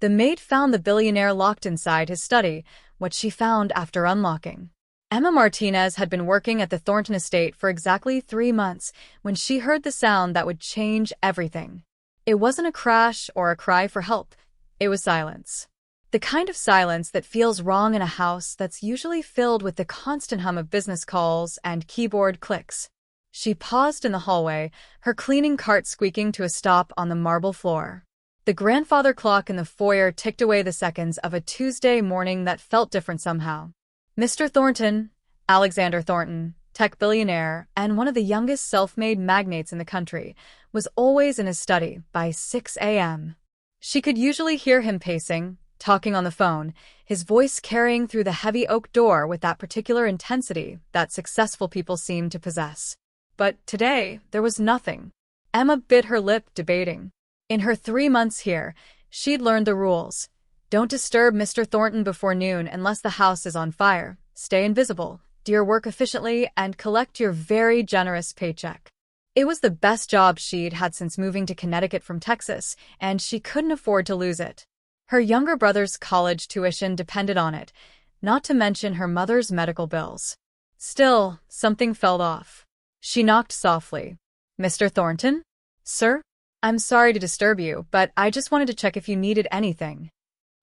The maid found the billionaire locked inside his study, what she found after unlocking. Emma Martinez had been working at the Thornton estate for exactly 3 months when she heard the sound that would change everything. It wasn't a crash or a cry for help. It was silence. The kind of silence that feels wrong in a house that's usually filled with the constant hum of business calls and keyboard clicks. She paused in the hallway, her cleaning cart squeaking to a stop on the marble floor. The grandfather clock in the foyer ticked away the seconds of a Tuesday morning that felt different somehow. Mr. Thornton, Alexander Thornton, tech billionaire and one of the youngest self-made magnates in the country, was always in his study by 6 a.m. She could usually hear him pacing, talking on the phone, his voice carrying through the heavy oak door with that particular intensity that successful people seem to possess. But today, there was nothing. Emma bit her lip, debating. In her 3 months here, she'd learned the rules. Don't disturb Mr. Thornton before noon unless the house is on fire. Stay invisible, do your work efficiently, and collect your very generous paycheck. It was the best job she'd had since moving to Connecticut from Texas, and she couldn't afford to lose it. Her younger brother's college tuition depended on it, not to mention her mother's medical bills. Still, something felt off. She knocked softly. Mr. Thornton? Sir? I'm sorry to disturb you, but I just wanted to check if you needed anything.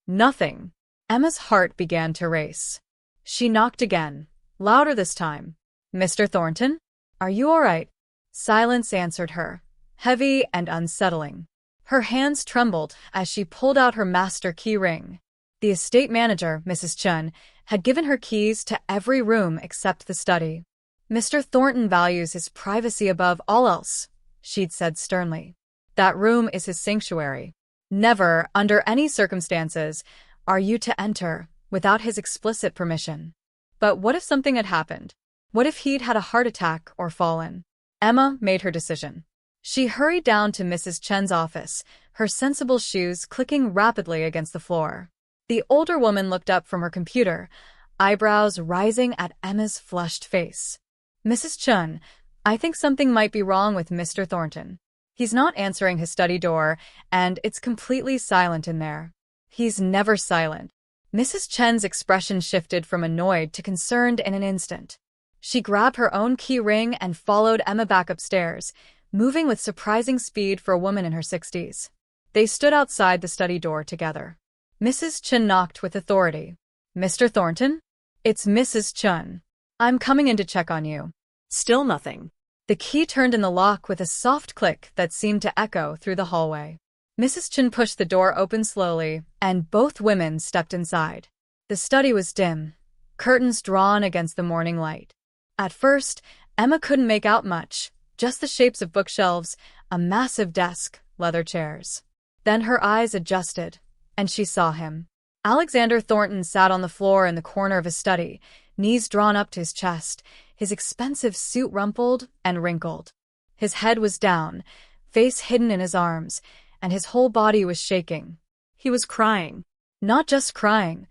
Nothing. Emma's heart began to race. She knocked again, louder this time. Mr. Thornton? Are you all right? Silence answered her, heavy and unsettling. Her hands trembled as she pulled out her master key ring. The estate manager, Mrs. Chun, had given her keys to every room except the study. Mr. Thornton values his privacy above all else, she'd said sternly. That room is his sanctuary. Never, under any circumstances, are you to enter without his explicit permission. But what if something had happened? What if he'd had a heart attack or fallen? Emma made her decision. She hurried down to Mrs. Chen's office, her sensible shoes clicking rapidly against the floor. The older woman looked up from her computer, eyebrows rising at Emma's flushed face. Mrs. Chun, I think something might be wrong with Mr. Thornton. He's not answering his study door, and it's completely silent in there. He's never silent. Mrs. Chen's expression shifted from annoyed to concerned in an instant. She grabbed her own key ring and followed Emma back upstairs, moving with surprising speed for a woman in her 60s. They stood outside the study door together. Mrs. Chun knocked with authority. Mr. Thornton? It's Mrs. Chun. I'm coming in to check on you. Still nothing. The key turned in the lock with a soft click that seemed to echo through the hallway. Mrs. Chun pushed the door open slowly, and both women stepped inside. The study was dim, curtains drawn against the morning light. At first, Emma couldn't make out much, just the shapes of bookshelves, a massive desk, leather chairs. Then her eyes adjusted, and she saw him. Alexander Thornton sat on the floor in the corner of his study, knees drawn up to his chest, his expensive suit rumpled and wrinkled. His head was down, face hidden in his arms, and his whole body was shaking. He was crying. Not just crying,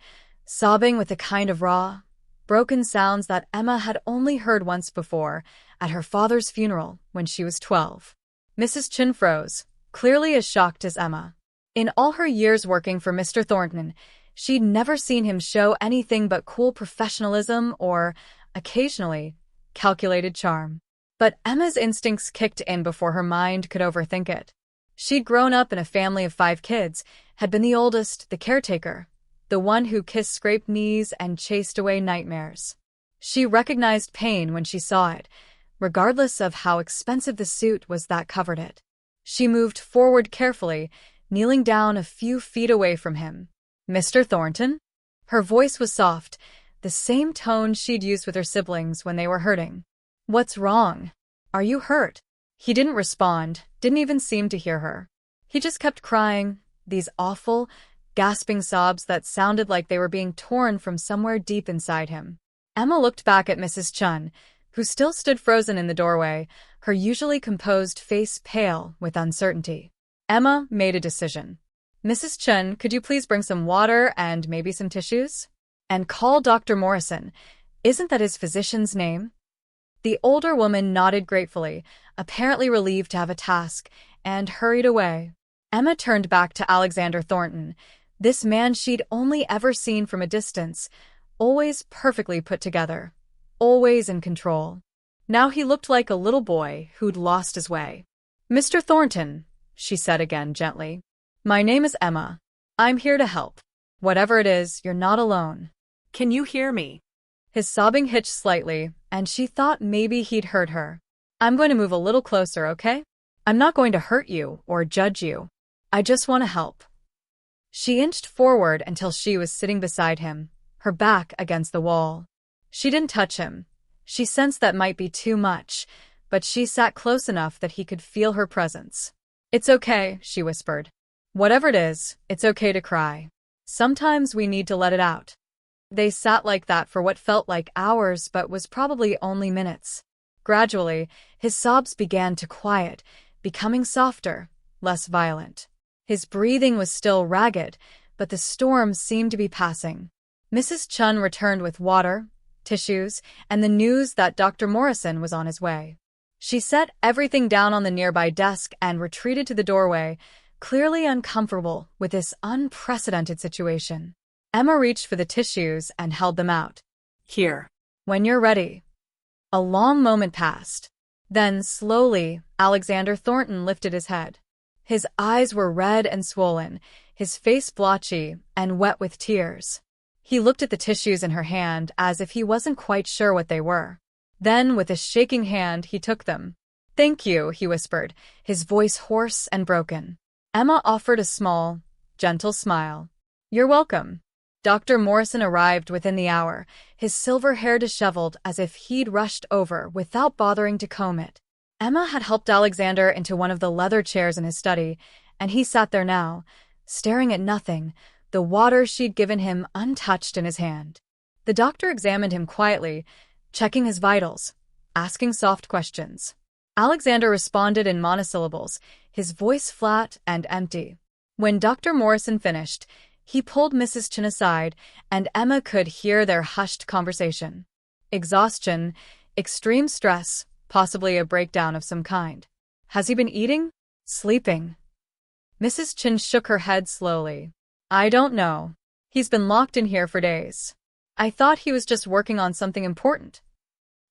sobbing with a kind of raw, broken sounds that Emma had only heard once before, at her father's funeral when she was 12. Mrs. Chun froze, clearly as shocked as Emma. In all her years working for Mr. Thornton, she'd never seen him show anything but cool professionalism or, occasionally, calculated charm. But Emma's instincts kicked in before her mind could overthink it. She'd grown up in a family of 5 kids, had been the oldest, the caretaker, the one who kissed scraped knees and chased away nightmares. She recognized pain when she saw it, regardless of how expensive the suit was that covered it. She moved forward carefully, kneeling down a few feet away from him. Mr. Thornton? Her voice was soft, the same tone she'd used with her siblings when they were hurting. What's wrong? Are you hurt? He didn't respond, didn't even seem to hear her. He just kept crying, these awful, gasping sobs that sounded like they were being torn from somewhere deep inside him. Emma looked back at Mrs. Chun, who still stood frozen in the doorway, her usually composed face pale with uncertainty. Emma made a decision. Mrs. Chun, could you please bring some water and maybe some tissues? And call Dr. Morrison. Isn't that his physician's name? The older woman nodded gratefully, apparently relieved to have a task, and hurried away. Emma turned back to Alexander Thornton, This man she'd only ever seen from a distance, always perfectly put together, always in control. Now he looked like a little boy who'd lost his way. "Mr. Thornton," she said again gently. "My name is Emma. I'm here to help. Whatever it is, you're not alone." Can you hear me? His sobbing hitched slightly, and she thought maybe he'd heard her. "I'm going to move a little closer, okay? I'm not going to hurt you or judge you. I just want to help." She inched forward until she was sitting beside him, her back against the wall. She didn't touch him. She sensed that might be too much, but she sat close enough that he could feel her presence. "It's okay," she whispered. "Whatever it is, it's okay to cry. Sometimes we need to let it out." They sat like that for what felt like hours but was probably only minutes. Gradually, his sobs began to quiet, becoming softer, less violent. His breathing was still ragged, but the storm seemed to be passing. Mrs. Chun returned with water, tissues, and the news that Dr. Morrison was on his way. She set everything down on the nearby desk and retreated to the doorway, clearly uncomfortable with this unprecedented situation. Emma reached for the tissues and held them out. Here. "When you're ready." A long moment passed. Then, slowly, Alexander Thornton lifted his head. His eyes were red and swollen, his face blotchy and wet with tears. He looked at the tissues in her hand as if he wasn't quite sure what they were. Then, with a shaking hand, he took them. "Thank you," he whispered, his voice hoarse and broken. Emma offered a small, gentle smile. "You're welcome." Dr. Morrison arrived within the hour, his silver hair disheveled as if he'd rushed over without bothering to comb it. Emma had helped Alexander into one of the leather chairs in his study, and he sat there now, staring at nothing, the water she'd given him untouched in his hand. The doctor examined him quietly, checking his vitals, asking soft questions. Alexander responded in monosyllables, his voice flat and empty. When Dr. Morrison finished, he pulled Mrs. Chin aside, and Emma could hear their hushed conversation. Exhaustion, extreme stress, possibly a breakdown of some kind. "Has he been eating? Sleeping?" Mrs. Chin shook her head slowly. "I don't know. He's been locked in here for days. I thought he was just working on something important."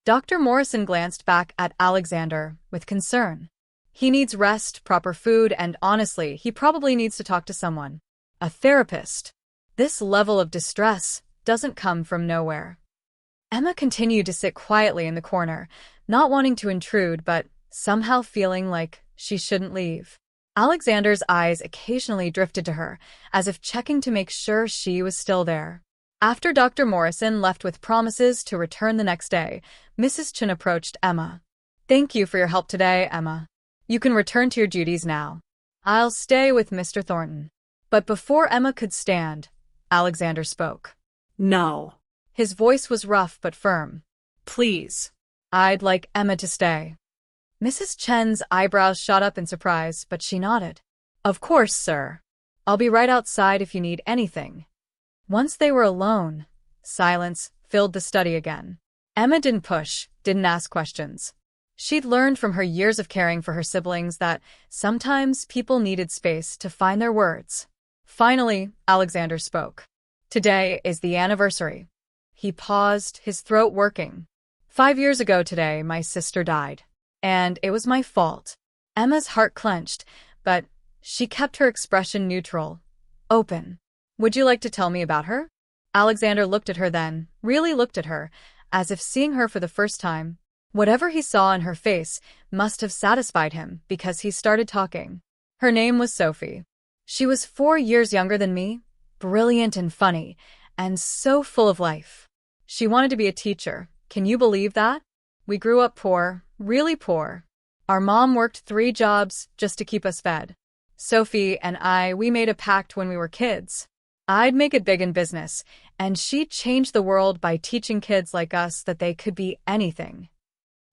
Dr. Morrison glanced back at Alexander with concern. "He needs rest, proper food, and honestly, he probably needs to talk to someone. A therapist. This level of distress doesn't come from nowhere." Emma continued to sit quietly in the corner, not wanting to intrude but somehow feeling like she shouldn't leave. Alexander's eyes occasionally drifted to her, as if checking to make sure she was still there. After Dr. Morrison left with promises to return the next day, Mrs. Chin approached Emma. "Thank you for your help today, Emma. You can return to your duties now. I'll stay with Mr. Thornton." But before Emma could stand, Alexander spoke. No. His voice was rough but firm. Please. "I'd like Emma to stay." Mrs. Chen's eyebrows shot up in surprise, but she nodded. "Of course, sir. I'll be right outside if you need anything." Once they were alone, silence filled the study again. Emma didn't push, didn't ask questions. She'd learned from her years of caring for her siblings that sometimes people needed space to find their words. Finally, Alexander spoke. "Today is the anniversary." He paused, his throat working. 5 years ago today, my sister died. And it was my fault." Emma's heart clenched, but she kept her expression neutral, open. "Would you like to tell me about her?" Alexander looked at her then, really looked at her, as if seeing her for the first time. Whatever he saw in her face must have satisfied him because he started talking. "Her name was Sophie. She was 4 years younger than me, brilliant and funny, and so full of life. She wanted to be a teacher. Can you believe that? We grew up poor, really poor. Our mom worked 3 jobs just to keep us fed. Sophie and we made a pact when we were kids. I'd make it big in business, and she'd change the world by teaching kids like us that they could be anything."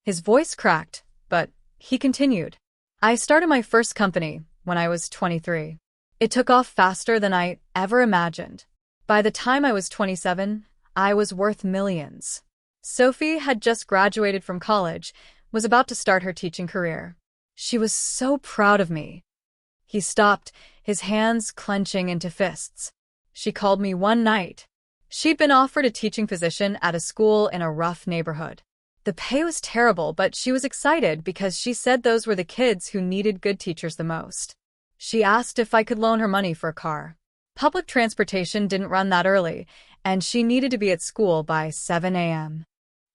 His voice cracked, but he continued. "I started my first company when I was 23. It took off faster than I ever imagined. By the time I was 27, I was worth millions. Sophie had just graduated from college, was about to start her teaching career. She was so proud of me." He stopped, his hands clenching into fists. She called me one night. She'd been offered a teaching position at a school in a rough neighborhood. The pay was terrible, but she was excited because she said those were the kids who needed good teachers the most. She asked if I could loan her money for a car. Public transportation didn't run that early, and she needed to be at school by 7 a.m.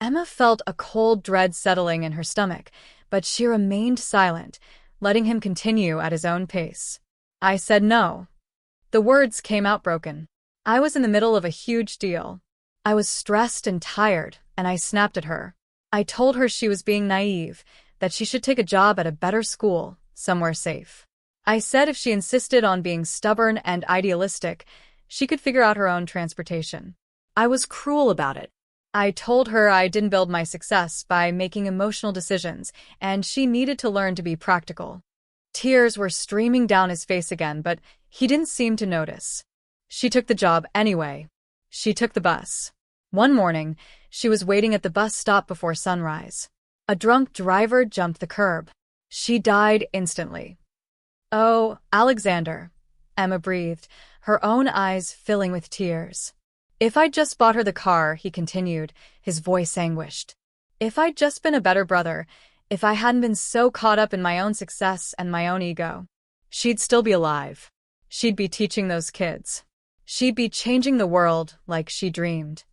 Emma felt a cold dread settling in her stomach, but she remained silent, letting him continue at his own pace. I said no. The words came out broken. I was in the middle of a huge deal. I was stressed and tired, and I snapped at her. I told her she was being naive, that she should take a job at a better school, somewhere safe. I said if she insisted on being stubborn and idealistic, she could figure out her own transportation. I was cruel about it. I told her I didn't build my success by making emotional decisions, and she needed to learn to be practical. Tears were streaming down his face again, but he didn't seem to notice. She took the job anyway. She took the bus. One morning, she was waiting at the bus stop before sunrise. A drunk driver jumped the curb. She died instantly. Oh, Alexander, Emma breathed, her own eyes filling with tears. If I'd just bought her the car, he continued, his voice anguished. If I'd just been a better brother, if I hadn't been so caught up in my own success and my own ego, she'd still be alive. She'd be teaching those kids. She'd be changing the world like she dreamed.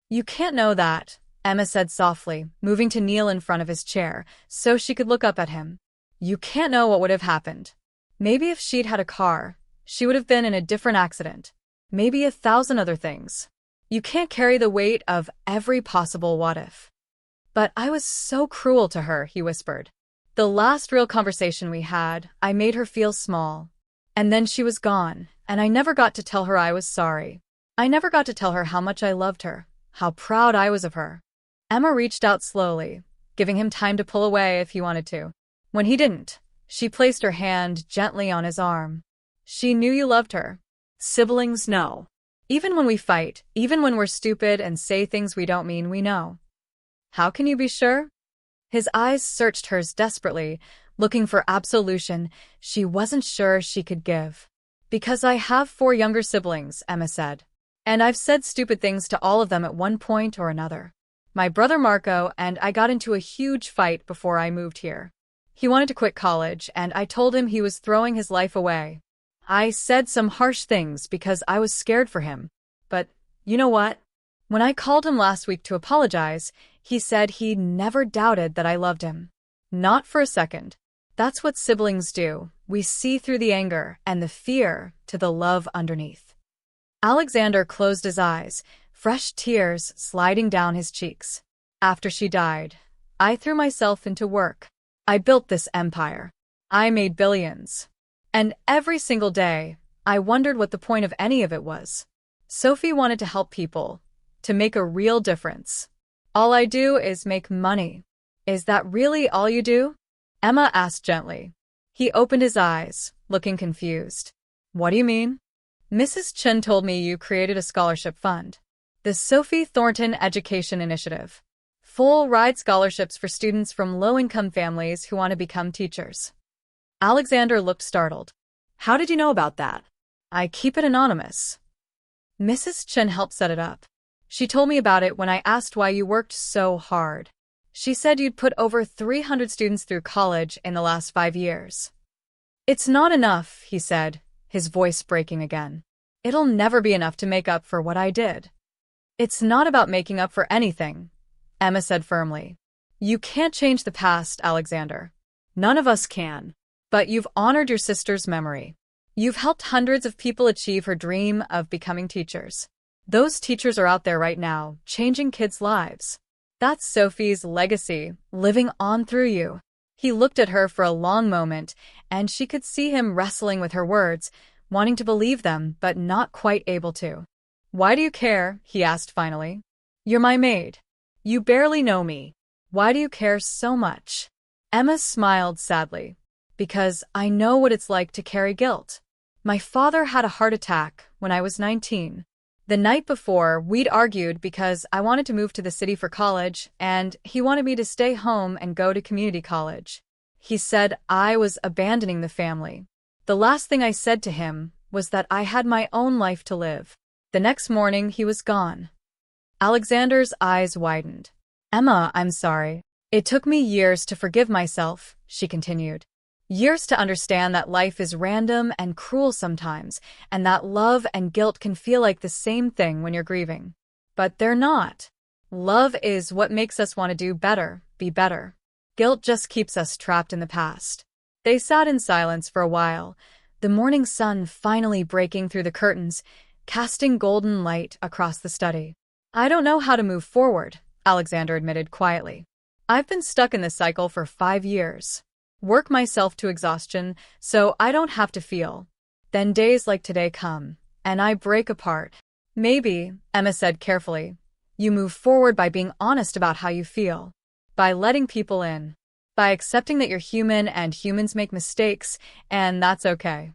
You can't know that, Emma said softly, moving to kneel in front of his chair so she could look up at him. You can't know what would have happened. Maybe if she'd had a car, she would have been in a different accident. Maybe 1,000 other things. You can't carry the weight of every possible what-if. But I was so cruel to her, he whispered. The last real conversation we had, I made her feel small. And then she was gone, and I never got to tell her I was sorry. I never got to tell her how much I loved her, how proud I was of her. Emma reached out slowly, giving him time to pull away if he wanted to. When he didn't, she placed her hand gently on his arm. She knew you loved her. Siblings know. Even when we fight, even when we're stupid and say things we don't mean, we know. How can you be sure? His eyes searched hers desperately, looking for absolution she wasn't sure she could give. Because I have 4 younger siblings, Emma said. And I've said stupid things to all of them at one point or another. My brother Marco and I got into a huge fight before I moved here. He wanted to quit college, and I told him he was throwing his life away. I said some harsh things because I was scared for him. But, you know what? When I called him last week to apologize, he said he never doubted that I loved him. Not for a second. That's what siblings do. We see through the anger and the fear to the love underneath. Alexander closed his eyes, fresh tears sliding down his cheeks. After she died, I threw myself into work. I built this empire. I made billions. And every single day, I wondered what the point of any of it was. Sophie wanted to help people, to make a real difference. All I do is make money. Is that really all you do? Emma asked gently. He opened his eyes, looking confused. What do you mean? Mrs. Chen told me you created a scholarship fund. The Sophie Thornton Education Initiative. Full-ride scholarships for students from low-income families who want to become teachers. Alexander looked startled. How did you know about that? I keep it anonymous. Mrs. Chen helped set it up. She told me about it when I asked why you worked so hard. She said you'd put over 300 students through college in the last 5 years. It's not enough, he said, his voice breaking again. It'll never be enough to make up for what I did. It's not about making up for anything, Emma said firmly. You can't change the past, Alexander. None of us can. But you've honored your sister's memory. You've helped hundreds of people achieve her dream of becoming teachers. Those teachers are out there right now, changing kids' lives. That's Sophie's legacy, living on through you. He looked at her for a long moment, and she could see him wrestling with her words, wanting to believe them, but not quite able to. Why do you care? He asked finally. You're my maid. You barely know me. Why do you care so much? Emma smiled sadly. Because I know what it's like to carry guilt. My father had a heart attack when I was 19. The night before, we'd argued because I wanted to move to the city for college, and he wanted me to stay home and go to community college. He said I was abandoning the family. The last thing I said to him was that I had my own life to live. The next morning, he was gone. Alexander's eyes widened. Emma, I'm sorry. It took me years to forgive myself, she continued. Years to understand that life is random and cruel sometimes, and that love and guilt can feel like the same thing when you're grieving. But they're not. Love is what makes us want to do better, be better. Guilt just keeps us trapped in the past. They sat in silence for a while, the morning sun finally breaking through the curtains, casting golden light across the study. I don't know how to move forward, Alexander admitted quietly. I've been stuck in this cycle for 5 years. Work myself to exhaustion so I don't have to feel. Then days like today come, and I break apart. Maybe, Emma said carefully, you move forward by being honest about how you feel. By letting people in. By accepting that you're human and humans make mistakes, and that's okay.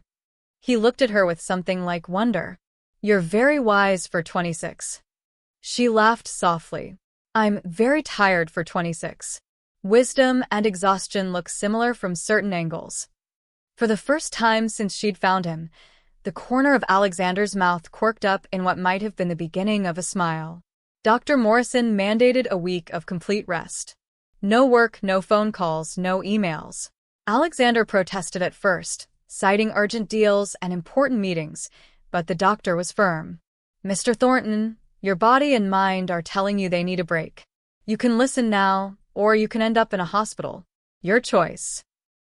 He looked at her with something like wonder. You're very wise for 26. She laughed softly. I'm very tired for 26. Wisdom and exhaustion look similar from certain angles. For the first time since she'd found him, the corner of Alexander's mouth quirked up in what might have been the beginning of a smile. Dr. Morrison mandated a week of complete rest. No work, no phone calls, no emails. Alexander protested at first, citing urgent deals and important meetings, but the doctor was firm. Mr. Thornton, your body and mind are telling you they need a break. You can listen now, or you can end up in a hospital. Your choice.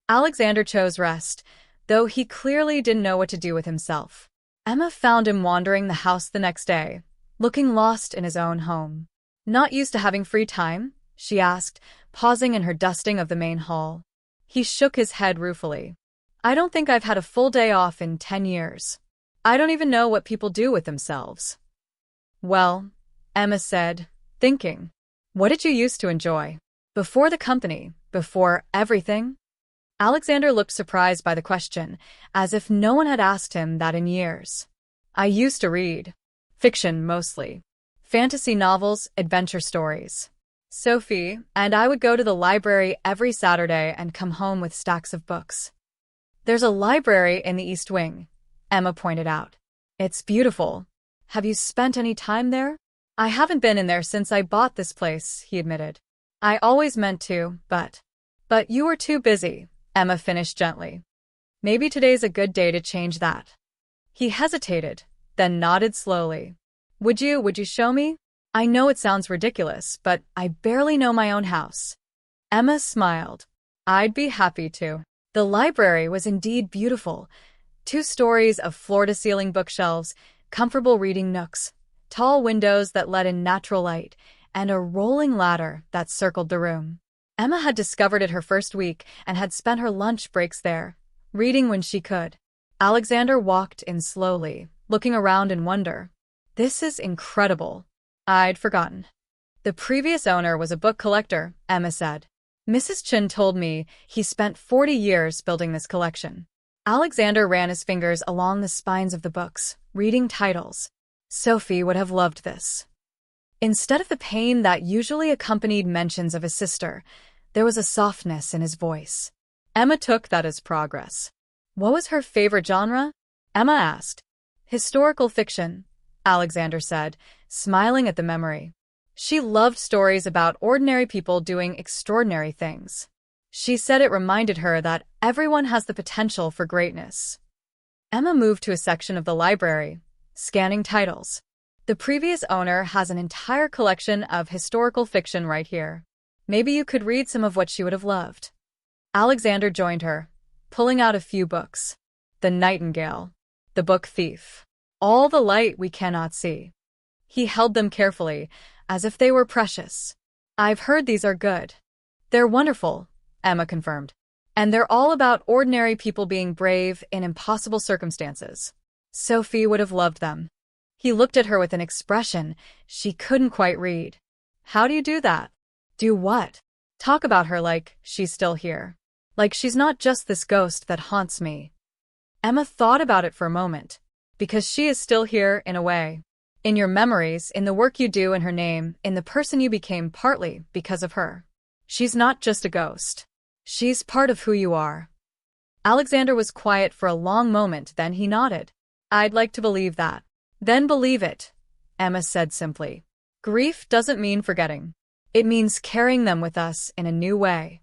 Alexander chose rest, though he clearly didn't know what to do with himself. Emma found him wandering the house the next day, looking lost in his own home. Not used to having free time? She asked, pausing in her dusting of the main hall. He shook his head ruefully. I don't think I've had a full day off in 10 years. I don't even know what people do with themselves. Well, Emma said, thinking. What did you used to enjoy? Before the company, before everything? Alexander looked surprised by the question, as if no one had asked him that in years. I used to read. Fiction, mostly. Fantasy novels, adventure stories. Sophie and I would go to the library every Saturday and come home with stacks of books. There's a library in the East Wing, Emma pointed out. It's beautiful. Have you spent any time there? I haven't been in there since I bought this place, he admitted. I always meant to, but you were too busy, Emma finished gently. Maybe today's a good day to change that. He hesitated, then nodded slowly. Would you show me? I know it sounds ridiculous, but I barely know my own house. Emma smiled. I'd be happy to. The library was indeed beautiful. 2 stories of floor-to-ceiling bookshelves, comfortable reading nooks, tall windows that let in natural light, and a rolling ladder that circled the room. Emma had discovered it her first week and had spent her lunch breaks there, reading when she could. Alexander walked in slowly, looking around in wonder. This is incredible. I'd forgotten. The previous owner was a book collector, Emma said. Mrs. Chin told me he spent 40 years building this collection. Alexander ran his fingers along the spines of the books, reading titles. Sophie would have loved this. Instead of the pain that usually accompanied mentions of his sister, there was a softness in his voice. Emma took that as progress. What was her favorite genre? Emma asked. Historical fiction, Alexander said, smiling at the memory. She loved stories about ordinary people doing extraordinary things. She said it reminded her that everyone has the potential for greatness. Emma moved to a section of the library, scanning titles. The previous owner has an entire collection of historical fiction right here. Maybe you could read some of what she would have loved. Alexander joined her, pulling out a few books. The Nightingale. The Book Thief. All the Light We Cannot See. He held them carefully, as if they were precious. I've heard these are good. They're wonderful, Emma confirmed. And they're all about ordinary people being brave in impossible circumstances. Sophie would have loved them. He looked at her with an expression she couldn't quite read. How do you do that? Do what? Talk about her like she's still here. Like she's not just this ghost that haunts me. Emma thought about it for a moment. Because she is still here, in a way. In your memories, in the work you do in her name, in the person you became partly because of her. She's not just a ghost. She's part of who you are. Alexander was quiet for a long moment, then he nodded. I'd like to believe that. Then believe it, Emma said simply. Grief doesn't mean forgetting. It means carrying them with us in a new way.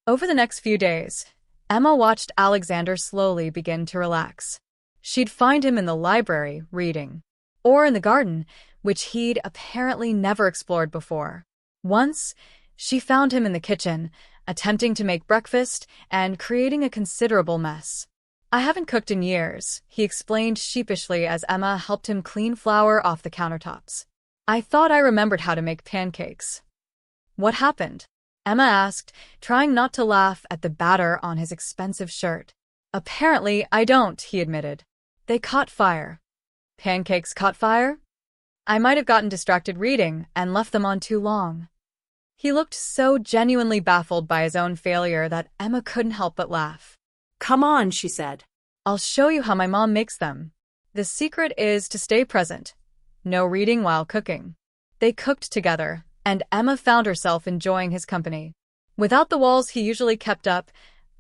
Over the next few days, Emma watched Alexander slowly begin to relax. She'd find him in the library, reading. Or in the garden, which he'd apparently never explored before. Once, she found him in the kitchen, attempting to make breakfast and creating a considerable mess. I haven't cooked in years, he explained sheepishly as Emma helped him clean flour off the countertops. I thought I remembered how to make pancakes. What happened? Emma asked, trying not to laugh at the batter on his expensive shirt. Apparently, I don't, he admitted. They caught fire. Pancakes caught fire? I might have gotten distracted reading and left them on too long. He looked so genuinely baffled by his own failure that Emma couldn't help but laugh. Come on, she said. I'll show you how my mom makes them. The secret is to stay present. No reading while cooking. They cooked together, and Emma found herself enjoying his company. Without the walls he usually kept up,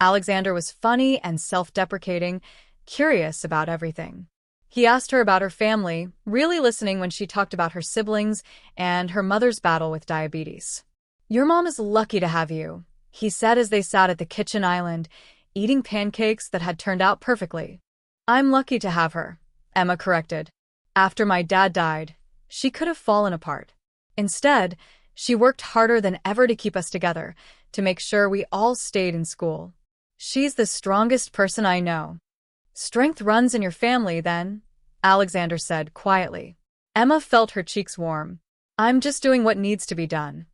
Alexander was funny and self-deprecating, curious about everything. He asked her about her family, really listening when she talked about her siblings and her mother's battle with diabetes. Your mom is lucky to have you, he said as they sat at the kitchen island, eating pancakes that had turned out perfectly. I'm lucky to have her, Emma corrected. After my dad died, she could have fallen apart. Instead, she worked harder than ever to keep us together, to make sure we all stayed in school. She's the strongest person I know. Strength runs in your family, then, Alexander said quietly. Emma felt her cheeks warm. I'm just doing what needs to be done.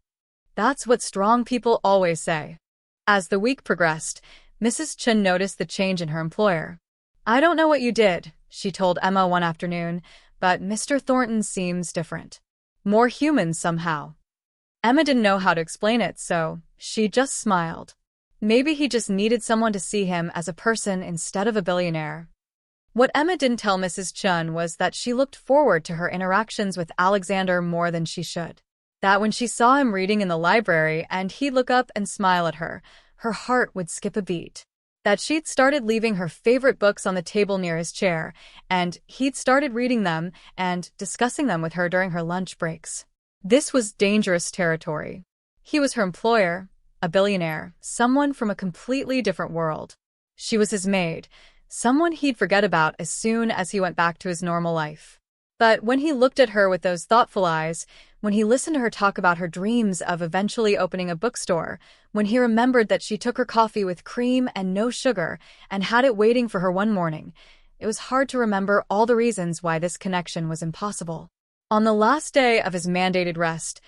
That's what strong people always say. As the week progressed, Mrs. Chen noticed the change in her employer. I don't know what you did, she told Emma one afternoon, but Mr. Thornton seems different. More human somehow. Emma didn't know how to explain it, so she just smiled. Maybe he just needed someone to see him as a person instead of a billionaire. What Emma didn't tell Mrs. Chen was that she looked forward to her interactions with Alexander more than she should. That when she saw him reading in the library and he'd look up and smile at her, her heart would skip a beat. That she'd started leaving her favorite books on the table near his chair, and he'd started reading them and discussing them with her during her lunch breaks. This was dangerous territory. He was her employer, a billionaire, someone from a completely different world. She was his maid, someone he'd forget about as soon as he went back to his normal life. But when he looked at her with those thoughtful eyes, when he listened to her talk about her dreams of eventually opening a bookstore, when he remembered that she took her coffee with cream and no sugar and had it waiting for her one morning, it was hard to remember all the reasons why this connection was impossible. On the last day of his mandated rest,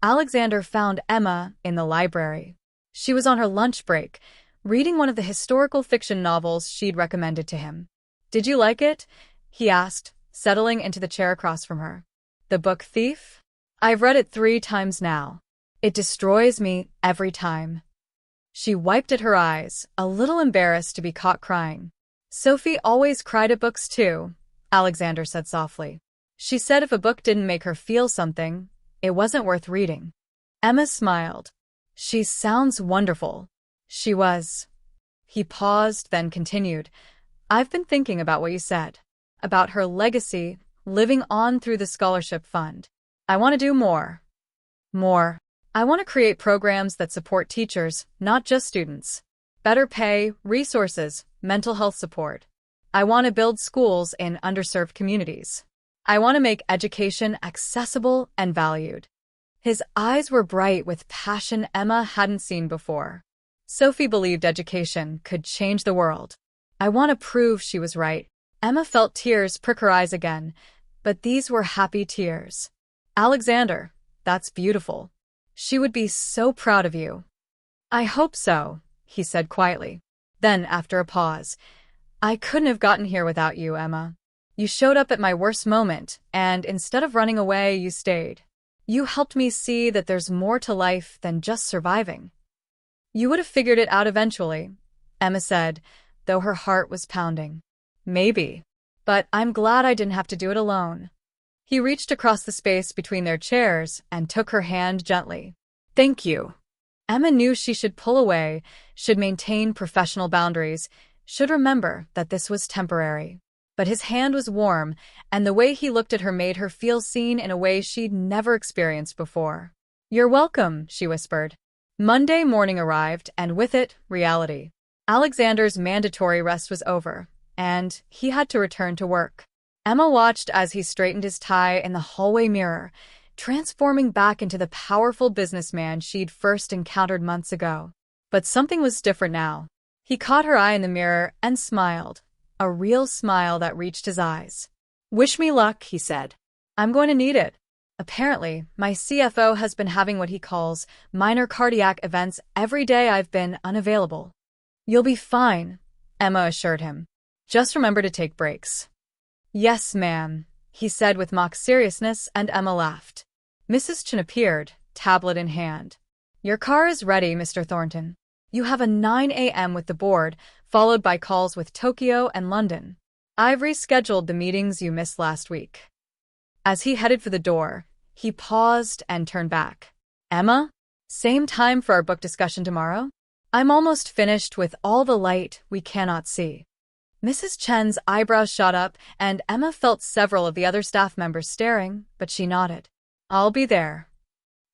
Alexander found Emma in the library. She was on her lunch break, reading one of the historical fiction novels she'd recommended to him. Did you like it? He asked, settling into the chair across from her. The book Thief? I've read it 3 times now. It destroys me every time. She wiped at her eyes, a little embarrassed to be caught crying. Sophie always cried at books too, Alexander said softly. She said if a book didn't make her feel something, it wasn't worth reading. Emma smiled. She sounds wonderful. She was. He paused, then continued. I've been thinking about what you said. About her legacy, living on through the scholarship fund. I want to do more. More. I want to create programs that support teachers, not just students. Better pay, resources, mental health support. I want to build schools in underserved communities. I want to make education accessible and valued. His eyes were bright with passion Emma hadn't seen before. Sophie believed education could change the world. I want to prove she was right. Emma felt tears prick her eyes again, but these were happy tears. Alexander, that's beautiful. She would be so proud of you. I hope so, he said quietly. Then, after a pause, I couldn't have gotten here without you, Emma. You showed up at my worst moment, and instead of running away, you stayed. You helped me see that there's more to life than just surviving. You would have figured it out eventually, Emma said, though her heart was pounding. Maybe. But I'm glad I didn't have to do it alone. He reached across the space between their chairs and took her hand gently. Thank you. Emma knew she should pull away, should maintain professional boundaries, should remember that this was temporary. But his hand was warm, and the way he looked at her made her feel seen in a way she'd never experienced before. "You're welcome," she whispered. Monday morning arrived, and with it, reality. Alexander's mandatory rest was over, and he had to return to work. Emma watched as he straightened his tie in the hallway mirror, transforming back into the powerful businessman she'd first encountered months ago. But something was different now. He caught her eye in the mirror and smiled, a real smile that reached his eyes. "Wish me luck," he said. "I'm going to need it. Apparently, my CFO has been having what he calls minor cardiac events every day I've been unavailable." "You'll be fine," Emma assured him. "Just remember to take breaks." "Yes, ma'am," he said with mock seriousness, and Emma laughed. Mrs. Chen appeared, tablet in hand. "Your car is ready, Mr. Thornton. You have a 9 a.m. with the board, followed by calls with Tokyo and London. I've rescheduled the meetings you missed last week." As he headed for the door, he paused and turned back. "Emma, same time for our book discussion tomorrow? I'm almost finished with All the Light We Cannot See." Mrs. Chen's eyebrows shot up, and Emma felt several of the other staff members staring, but she nodded. "I'll be there."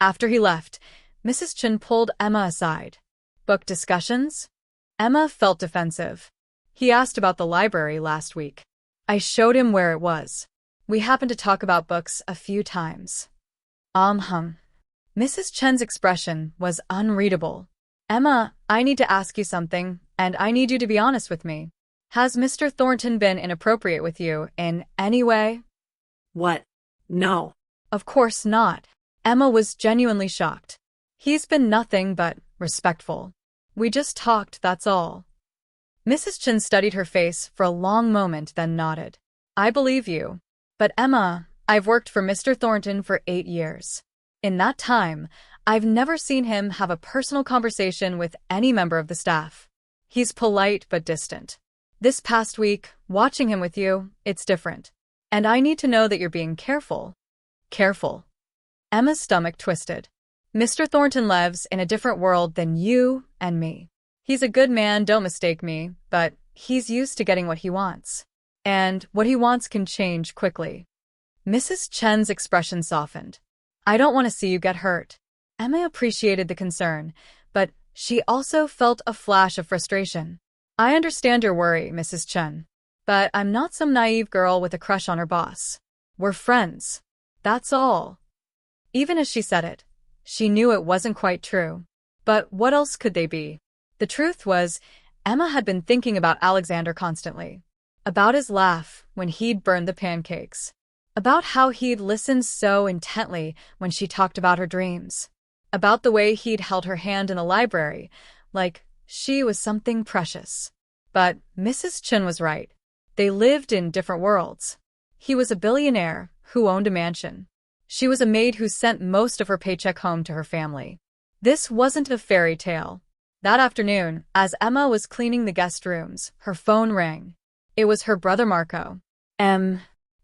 After he left, Mrs. Chen pulled Emma aside. "Book discussions?" Emma felt defensive. "He asked about the library last week. I showed him where it was. We happened to talk about books a few times." Mrs. Chen's expression was unreadable. "Emma, I need to ask you something, and I need you to be honest with me. Has Mr. Thornton been inappropriate with you in any way?" "What? No." "Of course not." Emma was genuinely shocked. "He's been nothing but respectful. We just talked, that's all." Mrs. Chen studied her face for a long moment, then nodded. "I believe you. But Emma, I've worked for Mr. Thornton for 8 years. In that time, I've never seen him have a personal conversation with any member of the staff. He's polite but distant. This past week, watching him with you, it's different. And I need to know that you're being careful." "Careful?" Emma's stomach twisted. "Mr. Thornton lives in a different world than you and me. He's a good man, don't mistake me, but he's used to getting what he wants. And what he wants can change quickly." Mrs. Chen's expression softened. "I don't want to see you get hurt." Emma appreciated the concern, but she also felt a flash of frustration. "I understand your worry, Mrs. Chen, but I'm not some naive girl with a crush on her boss. We're friends. That's all." Even as she said it, she knew it wasn't quite true. But what else could they be? The truth was, Emma had been thinking about Alexander constantly. About his laugh when he'd burned the pancakes. About how he'd listened so intently when she talked about her dreams. About the way he'd held her hand in the library, like she was something precious. But Mrs. Chen was right. They lived in different worlds. He was a billionaire who owned a mansion. She was a maid who sent most of her paycheck home to her family. This wasn't a fairy tale. That afternoon, as Emma was cleaning the guest rooms, her phone rang. It was her brother Marco.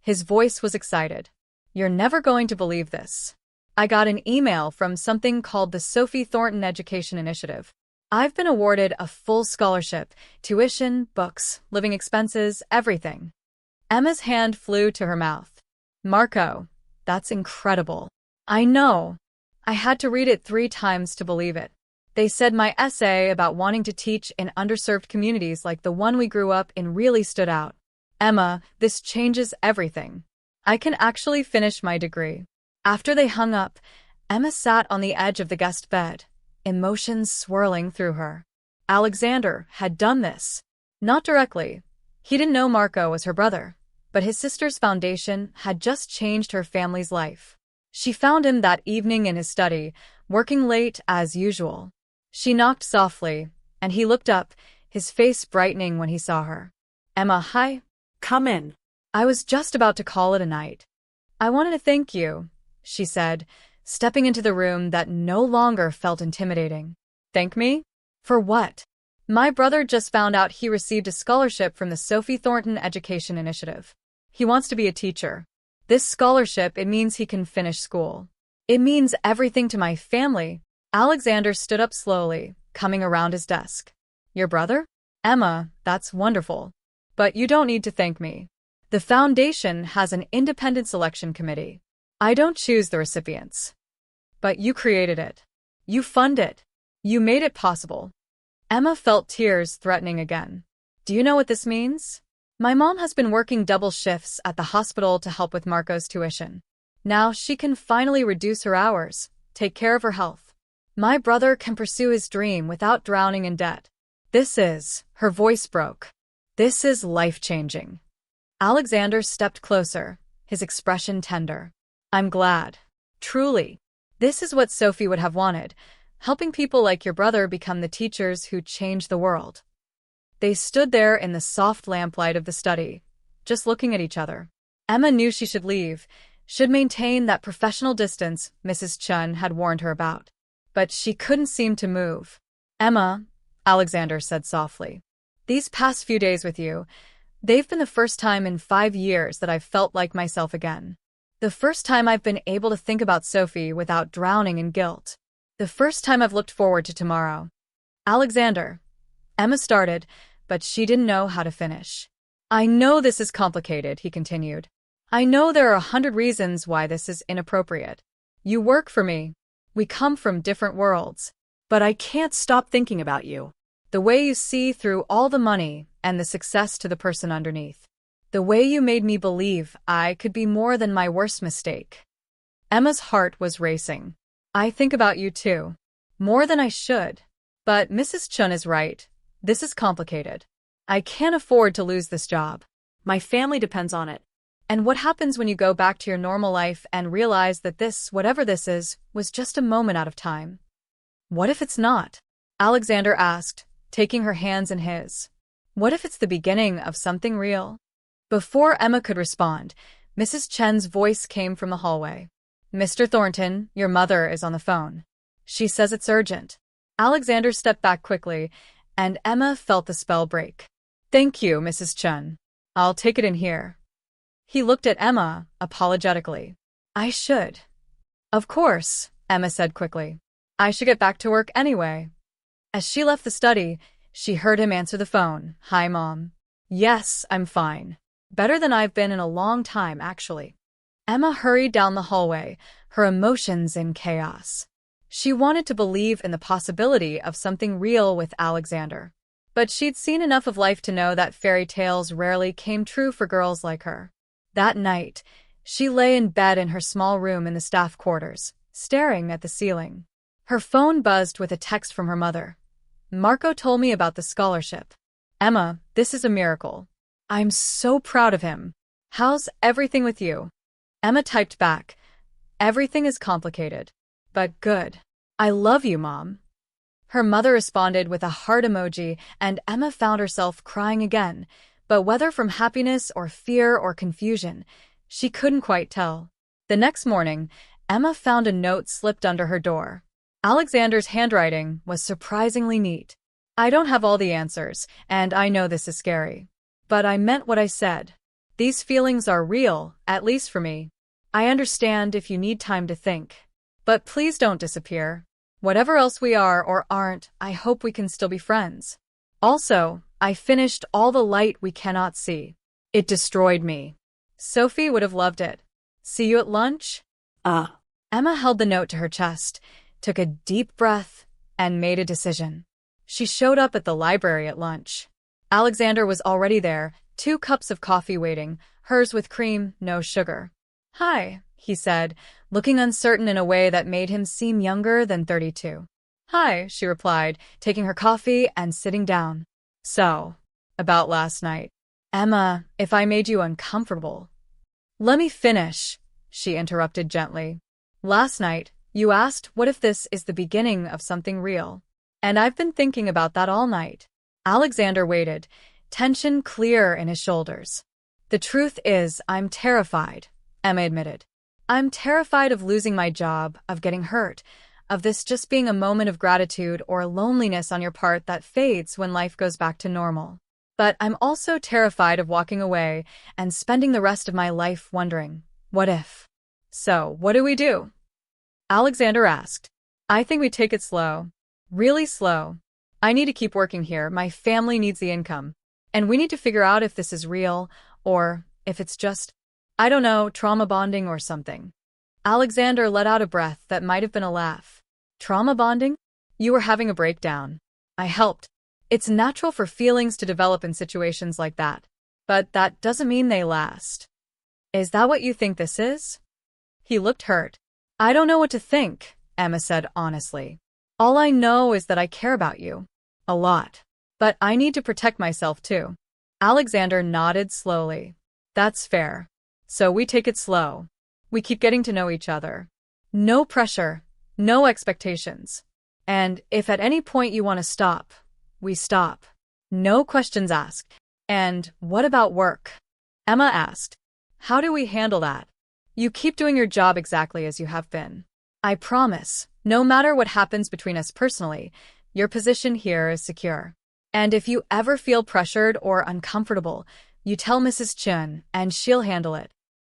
His voice was excited. "You're never going to believe this. I got an email from something called the Sophie Thornton Education Initiative. I've been awarded a full scholarship, tuition, books, living expenses, everything." Emma's hand flew to her mouth. "Marco, that's incredible." "I know. I had to read it 3 times to believe it. They said my essay about wanting to teach in underserved communities like the one we grew up in really stood out. Emma, this changes everything. I can actually finish my degree." After they hung up, Emma sat on the edge of the guest bed, emotions swirling through her. Alexander had done this. Not directly. He didn't know Marco was her brother, but his sister's foundation had just changed her family's life. She found him that evening in his study, working late as usual. She knocked softly, and he looked up, his face brightening when he saw her. "Emma, hi." "Come in." "I was just about to call it a night. I wanted to thank you," she said, stepping into the room that no longer felt intimidating. "Thank me? For what?" "My brother just found out he received a scholarship from the Sophie Thornton Education Initiative. He wants to be a teacher. This scholarship, it means he can finish school. It means everything to my family." Alexander stood up slowly, coming around his desk. "Your brother? Emma, that's wonderful. But you don't need to thank me. The foundation has an independent selection committee. I don't choose the recipients. But you created it. You fund it. You made it possible. Emma felt tears threatening again. Do you know what this means? My mom has been working double shifts at the hospital to help with Marco's tuition. Now she can finally reduce her hours, take care of her health. My brother can pursue his dream without drowning in debt. Her voice broke. This is life-changing. Alexander stepped closer, his expression tender. I'm glad. Truly. This is what Sophie would have wanted, helping people like your brother become the teachers who change the world. They stood there in the soft lamplight of the study, just looking at each other. Emma knew she should leave, should maintain that professional distance Mrs. Chun had warned her about. But she couldn't seem to move. Emma, Alexander said softly, these past few days with you, they've been the first time in 5 years that I've felt like myself again. The first time I've been able to think about Sophie without drowning in guilt. The first time I've looked forward to tomorrow. Alexander. Emma started, but she didn't know how to finish. I know this is complicated, he continued. I know there are 100 reasons why this is inappropriate. You work for me. We come from different worlds. But I can't stop thinking about you. The way you see through all the money and the success to the person underneath. The way you made me believe I could be more than my worst mistake. Emma's heart was racing. I think about you too. More than I should. But Mrs. Chun is right. This is complicated. I can't afford to lose this job. My family depends on it. And what happens when you go back to your normal life and realize that this, whatever this is, was just a moment out of time? What if it's not? Alexander asked, taking her hands in his. What if it's the beginning of something real? Before Emma could respond, Mrs. Chen's voice came from the hallway. Mr. Thornton, your mother is on the phone. She says it's urgent. Alexander stepped back quickly, and Emma felt the spell break. Thank you, Mrs. Chun. I'll take it in here. He looked at Emma, apologetically. I should. Of course, Emma said quickly. I should get back to work anyway. As she left the study, she heard him answer the phone. Hi, Mom. Yes, I'm fine. Better than I've been in a long time, actually. Emma hurried down the hallway, her emotions in chaos. She wanted to believe in the possibility of something real with Alexander. But she'd seen enough of life to know that fairy tales rarely came true for girls like her. That night, she lay in bed in her small room in the staff quarters, staring at the ceiling. Her phone buzzed with a text from her mother. Marco told me about the scholarship. Emma, this is a miracle. I'm so proud of him. How's everything with you? Emma typed back. Everything is complicated, but good. I love you, Mom. Her mother responded with a heart emoji, and Emma found herself crying again, but whether from happiness or fear or confusion, she couldn't quite tell. The next morning, Emma found a note slipped under her door. Alexander's handwriting was surprisingly neat. I don't have all the answers, and I know this is scary. But I meant what I said. These feelings are real, at least for me. I understand if you need time to think. But please don't disappear. Whatever else we are or aren't, I hope we can still be friends. Also, I finished All the Light We Cannot See. It destroyed me. Sophie would have loved it. See you at lunch? Emma held the note to her chest, took a deep breath, and made a decision. She showed up at the library at lunch. Alexander was already there, 2 cups of coffee waiting, hers with cream, no sugar. Hi, he said, looking uncertain in a way that made him seem younger than 32. Hi, she replied, taking her coffee and sitting down. So, about last night. Emma, if I made you uncomfortable. Let me finish, she interrupted gently. Last night, you asked what if this is the beginning of something real. And I've been thinking about that all night. Alexander waited, tension clear in his shoulders. The truth is, I'm terrified, Emma admitted. I'm terrified of losing my job, of getting hurt, of this just being a moment of gratitude or loneliness on your part that fades when life goes back to normal. But I'm also terrified of walking away and spending the rest of my life wondering, what if? So, what do we do? Alexander asked. I think we take it slow. Really slow. I need to keep working here, my family needs the income. And we need to figure out if this is real, or if it's just, I don't know, trauma bonding or something. Alexander let out a breath that might have been a laugh. Trauma bonding? You were having a breakdown. I helped. It's natural for feelings to develop in situations like that. But that doesn't mean they last. Is that what you think this is? He looked hurt. I don't know what to think, Emma said honestly. All I know is that I care about you. A lot. But I need to protect myself too. Alexander nodded slowly. That's fair. So we take it slow. We keep getting to know each other. No pressure, no expectations. And if at any point you want to stop, we stop. No questions asked. And what about work? Emma asked. How do we handle that? You keep doing your job exactly as you have been. I promise, no matter what happens between us personally, your position here is secure. And if you ever feel pressured or uncomfortable, you tell Mrs. Chun and she'll handle it.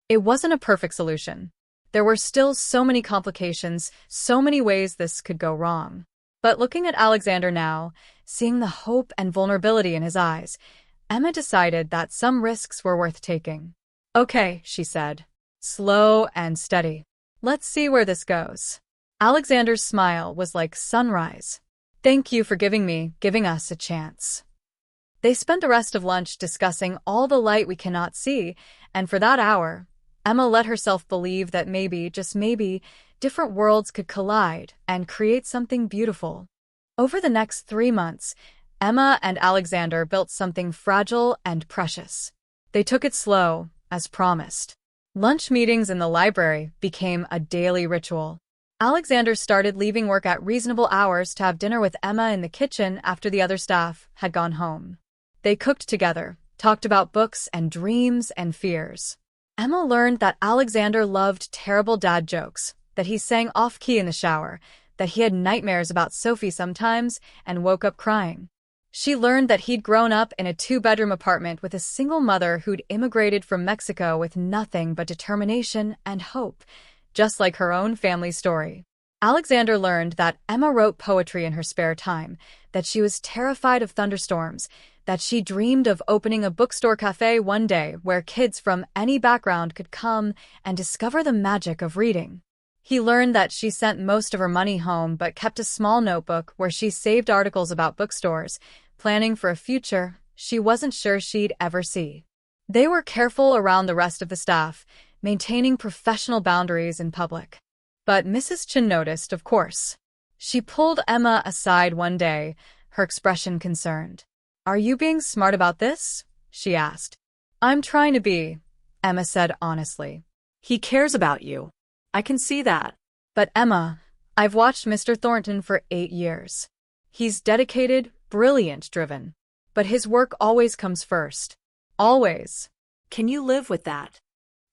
It wasn't a perfect solution. There were still so many complications, so many ways this could go wrong. But looking at Alexander now, seeing the hope and vulnerability in his eyes, Emma decided that some risks were worth taking. Okay, she said. Slow and steady. Let's see where this goes. Alexander's smile was like sunrise. Thank you for giving us a chance. They spent the rest of lunch discussing all the light we cannot see, and for that hour, Emma let herself believe that maybe, just maybe, different worlds could collide and create something beautiful. Over the next 3 months, Emma and Alexander built something fragile and precious. They took it slow, as promised. Lunch meetings in the library became a daily ritual. Alexander started leaving work at reasonable hours to have dinner with Emma in the kitchen after the other staff had gone home. They cooked together, talked about books and dreams and fears. Emma learned that Alexander loved terrible dad jokes, that he sang off-key in the shower, that he had nightmares about Sophie sometimes and woke up crying. She learned that he'd grown up in a 2-bedroom apartment with a single mother who'd immigrated from Mexico with nothing but determination and hope, just like her own family story. Alexander learned that Emma wrote poetry in her spare time, that she was terrified of thunderstorms, that she dreamed of opening a bookstore cafe one day where kids from any background could come and discover the magic of reading. He learned that she sent most of her money home but kept a small notebook where she saved articles about bookstores, planning for a future she wasn't sure she'd ever see. They were careful around the rest of the staff, maintaining professional boundaries in public. But Mrs. Chin noticed, of course. She pulled Emma aside one day, her expression concerned. Are you being smart about this? She asked. I'm trying to be, Emma said honestly. He cares about you. I can see that. But Emma, I've watched Mr. Thornton for 8 years. He's dedicated, brilliant, driven. But his work always comes first. Always. Can you live with that?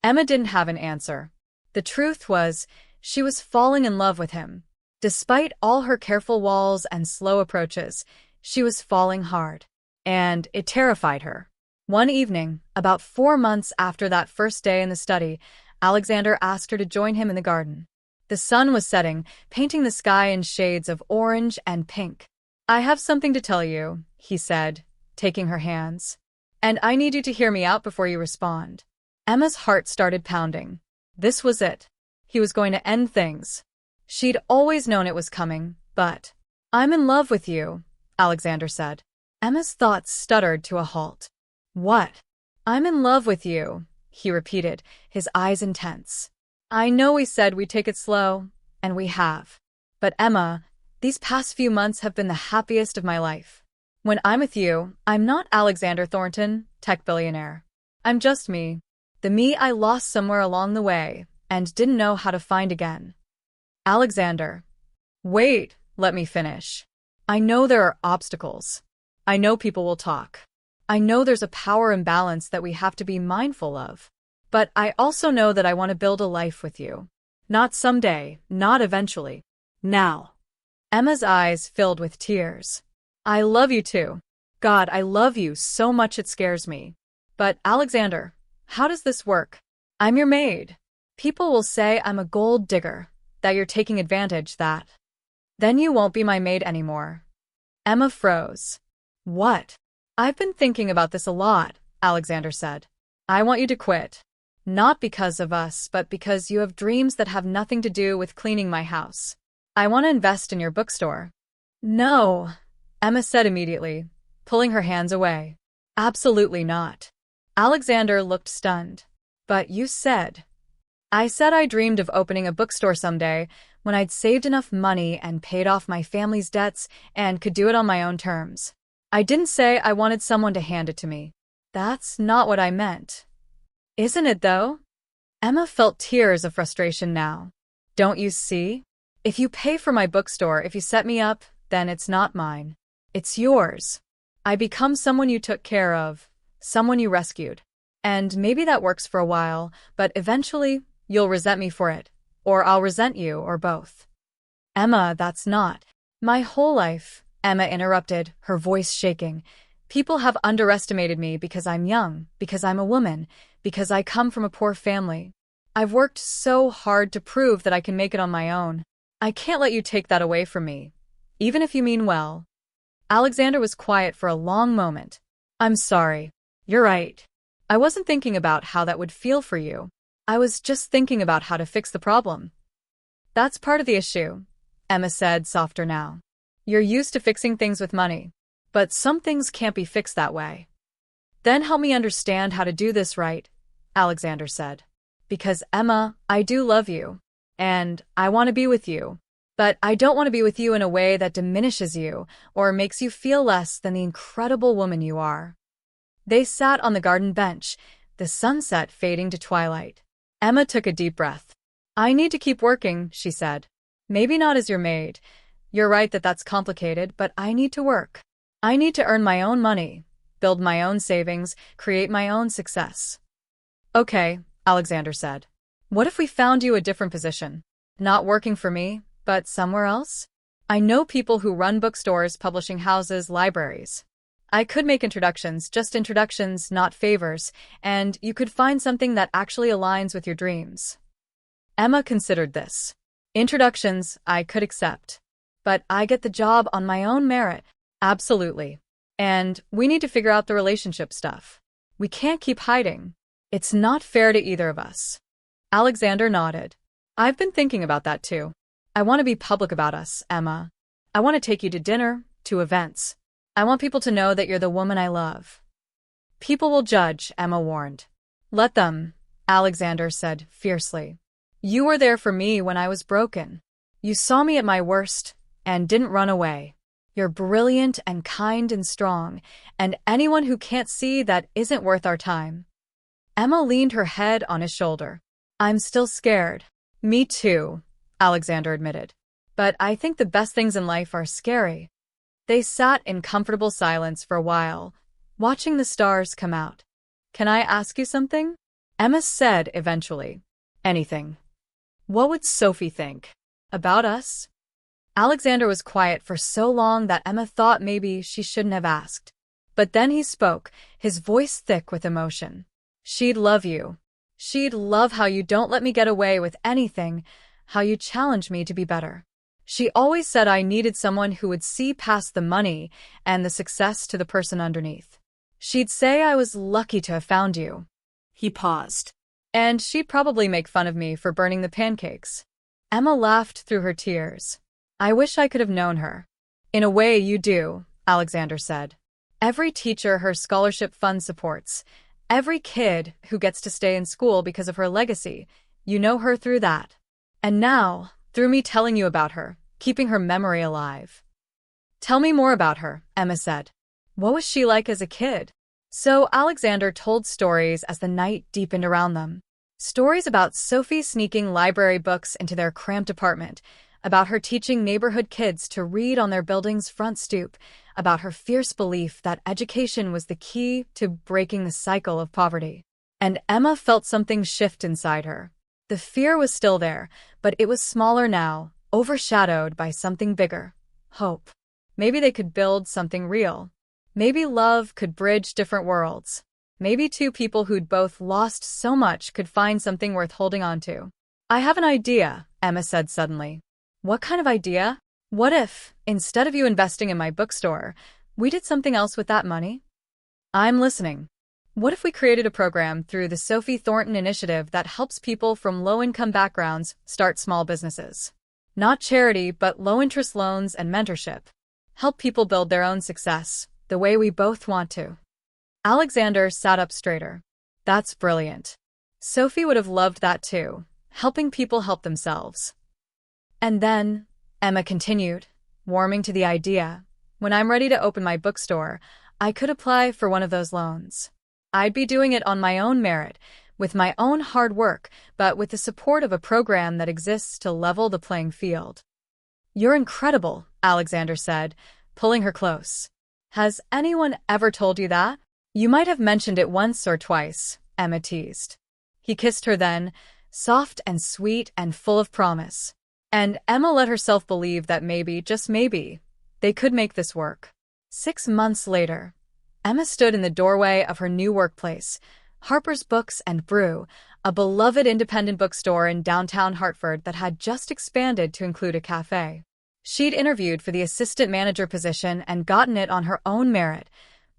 Emma didn't have an answer. The truth was, she was falling in love with him. Despite all her careful walls and slow approaches, she was falling hard. And it terrified her. One evening, about 4 months after that first day in the study, Alexander asked her to join him in the garden. The sun was setting, painting the sky in shades of orange and pink. I have something to tell you, he said, taking her hands. And I need you to hear me out before you respond. Emma's heart started pounding. This was it. He was going to end things. She'd always known it was coming, but... I'm in love with you, Alexander said. Emma's thoughts stuttered to a halt. What? I'm in love with you, he repeated, his eyes intense. I know we said we'd take it slow, and we have. But Emma, these past few months have been the happiest of my life. When I'm with you, I'm not Alexander Thornton, tech billionaire. I'm just me. The me I lost somewhere along the way and didn't know how to find again. Alexander. Wait, let me finish. I know there are obstacles. I know people will talk. I know there's a power imbalance that we have to be mindful of. But I also know that I want to build a life with you. Not someday, not eventually. Now. Emma's eyes filled with tears. I love you too. God, I love you so much it scares me. But Alexander, how does this work? I'm your maid. People will say I'm a gold digger, that you're taking advantage, that. Then you won't be my maid anymore. Emma froze. What? I've been thinking about this a lot, Alexander said. I want you to quit. Not because of us, but because you have dreams that have nothing to do with cleaning my house. I want to invest in your bookstore. No, Emma said immediately, pulling her hands away. Absolutely not. Alexander looked stunned. But you said. I said I dreamed of opening a bookstore someday when I'd saved enough money and paid off my family's debts and could do it on my own terms. I didn't say I wanted someone to hand it to me. That's not what I meant. Isn't it, though? Emma felt tears of frustration now. Don't you see? If you pay for my bookstore, if you set me up, then it's not mine. It's yours. I become someone you took care of, someone you rescued. And maybe that works for a while, but eventually you'll resent me for it. Or I'll resent you, or both. Emma, that's not. My whole life, Emma interrupted, her voice shaking. People have underestimated me because I'm young, because I'm a woman, because I come from a poor family. I've worked so hard to prove that I can make it on my own. I can't let you take that away from me, even if you mean well. Alexander was quiet for a long moment. I'm sorry. You're right. I wasn't thinking about how that would feel for you. I was just thinking about how to fix the problem. That's part of the issue, Emma said, softer now. You're used to fixing things with money, but some things can't be fixed that way. Then help me understand how to do this right, Alexander said. Because Emma, I do love you, and I want to be with you. But I don't want to be with you in a way that diminishes you or makes you feel less than the incredible woman you are. They sat on the garden bench, the sunset fading to twilight. Emma took a deep breath. I need to keep working, she said. Maybe not as your maid. You're right that that's complicated, but I need to work. I need to earn my own money, build my own savings, create my own success. Okay, Alexander said. What if we found you a different position? Not working for me, but somewhere else? I know people who run bookstores, publishing houses, libraries. I could make introductions, just introductions, not favors, and you could find something that actually aligns with your dreams. Emma considered this. Introductions, I could accept. But I get the job on my own merit. Absolutely. And we need to figure out the relationship stuff. We can't keep hiding. It's not fair to either of us. Alexander nodded. I've been thinking about that too. I want to be public about us, Emma. I want to take you to dinner, to events. I want people to know that you're the woman I love. People will judge, Emma warned. Let them, Alexander said fiercely. You were there for me when I was broken. You saw me at my worst and didn't run away. You're brilliant and kind and strong, and anyone who can't see that isn't worth our time. Emma leaned her head on his shoulder. I'm still scared. Me too, Alexander admitted. But I think the best things in life are scary. They sat in comfortable silence for a while, watching the stars come out. Can I ask you something? Emma said eventually. Anything. What would Sophie think? About us? Alexander was quiet for so long that Emma thought maybe she shouldn't have asked. But then he spoke, his voice thick with emotion. She'd love you. She'd love how you don't let me get away with anything, how you challenge me to be better. She always said I needed someone who would see past the money and the success to the person underneath. She'd say I was lucky to have found you. He paused. And she'd probably make fun of me for burning the pancakes. Emma laughed through her tears. I wish I could have known her. In a way you do, Alexander said. Every teacher her scholarship fund supports, every kid who gets to stay in school because of her legacy, you know her through that. And now, through me telling you about her, keeping her memory alive. Tell me more about her, Emma said. What was she like as a kid? So Alexander told stories as the night deepened around them. Stories about Sophie sneaking library books into their cramped apartment, about her teaching neighborhood kids to read on their building's front stoop, about her fierce belief that education was the key to breaking the cycle of poverty. And Emma felt something shift inside her. The fear was still there, but it was smaller now, overshadowed by something bigger. Hope. Maybe they could build something real. Maybe love could bridge different worlds. Maybe two people who'd both lost so much could find something worth holding on to. I have an idea, Emma said suddenly. What kind of idea? What if, instead of you investing in my bookstore, we did something else with that money? I'm listening. What if we created a program through the Sophie Thornton Initiative that helps people from low-income backgrounds start small businesses? Not charity, but low-interest loans and mentorship. Help people build their own success, the way we both want to. Alexander sat up straighter. That's brilliant. Sophie would have loved that too, helping people help themselves. And then, Emma continued, warming to the idea, when I'm ready to open my bookstore, I could apply for one of those loans. I'd be doing it on my own merit, with my own hard work, but with the support of a program that exists to level the playing field. You're incredible, Alexander said, pulling her close. Has anyone ever told you that? You might have mentioned it once or twice, Emma teased. He kissed her then, soft and sweet and full of promise. And Emma let herself believe that maybe, just maybe, they could make this work. 6 months later, Emma stood in the doorway of her new workplace, Harper's Books and Brew, a beloved independent bookstore in downtown Hartford that had just expanded to include a cafe. She'd interviewed for the assistant manager position and gotten it on her own merit,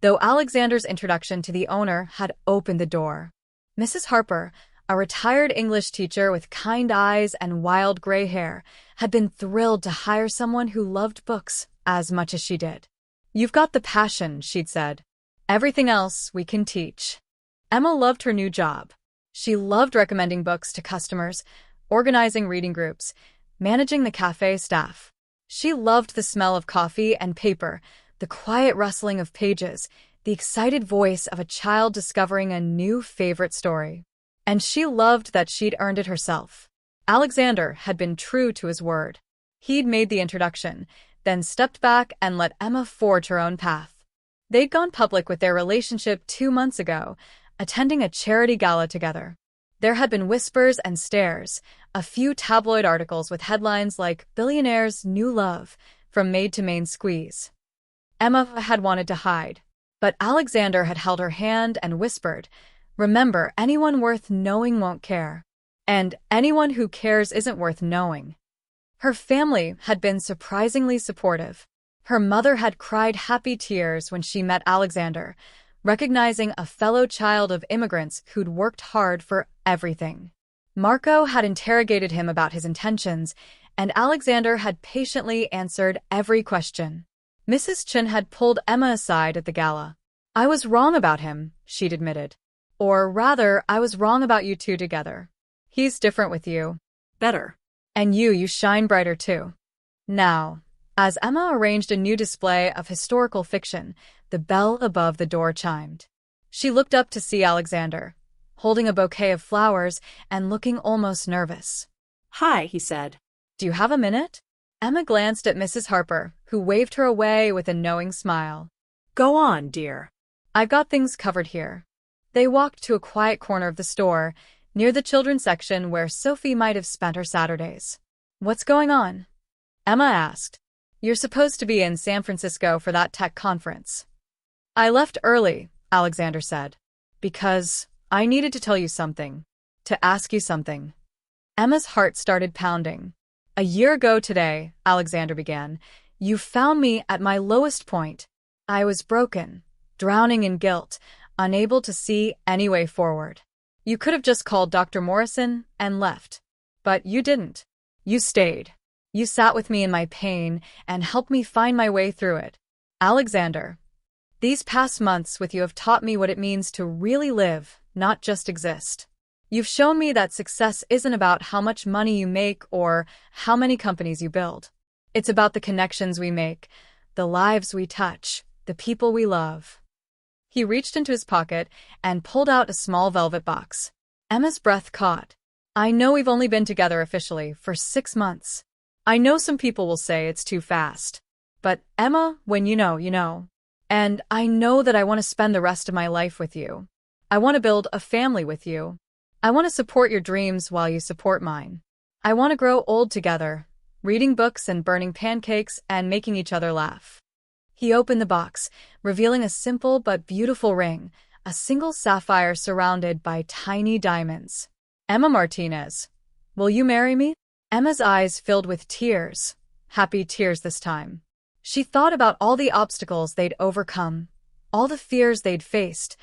though Alexander's introduction to the owner had opened the door. Mrs. Harper, a retired English teacher with kind eyes and wild gray hair, had been thrilled to hire someone who loved books as much as she did. You've got the passion, she'd said. Everything else we can teach. Emma loved her new job. She loved recommending books to customers, organizing reading groups, managing the cafe staff. She loved the smell of coffee and paper, the quiet rustling of pages, the excited voice of a child discovering a new favorite story. And she loved that she'd earned it herself. Alexander had been true to his word. He'd made the introduction, then stepped back and let Emma forge her own path. They'd gone public with their relationship 2 months ago, attending a charity gala together. There had been whispers and stares, a few tabloid articles with headlines like Billionaire's New Love, from Maid to Main Squeeze. Emma had wanted to hide, but Alexander had held her hand and whispered, "Remember, anyone worth knowing won't care. And anyone who cares isn't worth knowing." Her family had been surprisingly supportive. Her mother had cried happy tears when she met Alexander, recognizing a fellow child of immigrants who'd worked hard for everything. Marco had interrogated him about his intentions, and Alexander had patiently answered every question. Mrs. Chen had pulled Emma aside at the gala. "I was wrong about him," she'd admitted. "Or rather, I was wrong about you two together. He's different with you. Better. And you shine brighter too." Now, as Emma arranged a new display of historical fiction, the bell above the door chimed. She looked up to see Alexander, holding a bouquet of flowers and looking almost nervous. "Hi," he said. "Do you have a minute?" Emma glanced at Mrs. Harper, who waved her away with a knowing smile. "Go on, dear." "I've got things covered here." They walked to a quiet corner of the store, near the children's section where Sophie might have spent her Saturdays. "What's going on?" Emma asked. "You're supposed to be in San Francisco for that tech conference." "I left early," Alexander said, "because I needed to tell you something, to ask you something." Emma's heart started pounding. "A year ago today," Alexander began, "you found me at my lowest point. I was broken, drowning in guilt, unable to see any way forward. You could have just called Dr. Morrison and left. But you didn't. You stayed. You sat with me in my pain and helped me find my way through it. Alexander, these past months with you have taught me what it means to really live, not just exist. You've shown me that success isn't about how much money you make or how many companies you build. It's about the connections we make, the lives we touch, the people we love." He reached into his pocket and pulled out a small velvet box. Emma's breath caught. "I know we've only been together officially for 6 months. I know some people will say it's too fast. But Emma, when you know, you know. And I know that I want to spend the rest of my life with you. I want to build a family with you. I want to support your dreams while you support mine. I want to grow old together, reading books and burning pancakes and making each other laugh." He opened the box, revealing a simple but beautiful ring, a single sapphire surrounded by tiny diamonds. "Emma Martinez, will you marry me?" Emma's eyes filled with tears, happy tears this time. She thought about all the obstacles they'd overcome, all the fears they'd faced,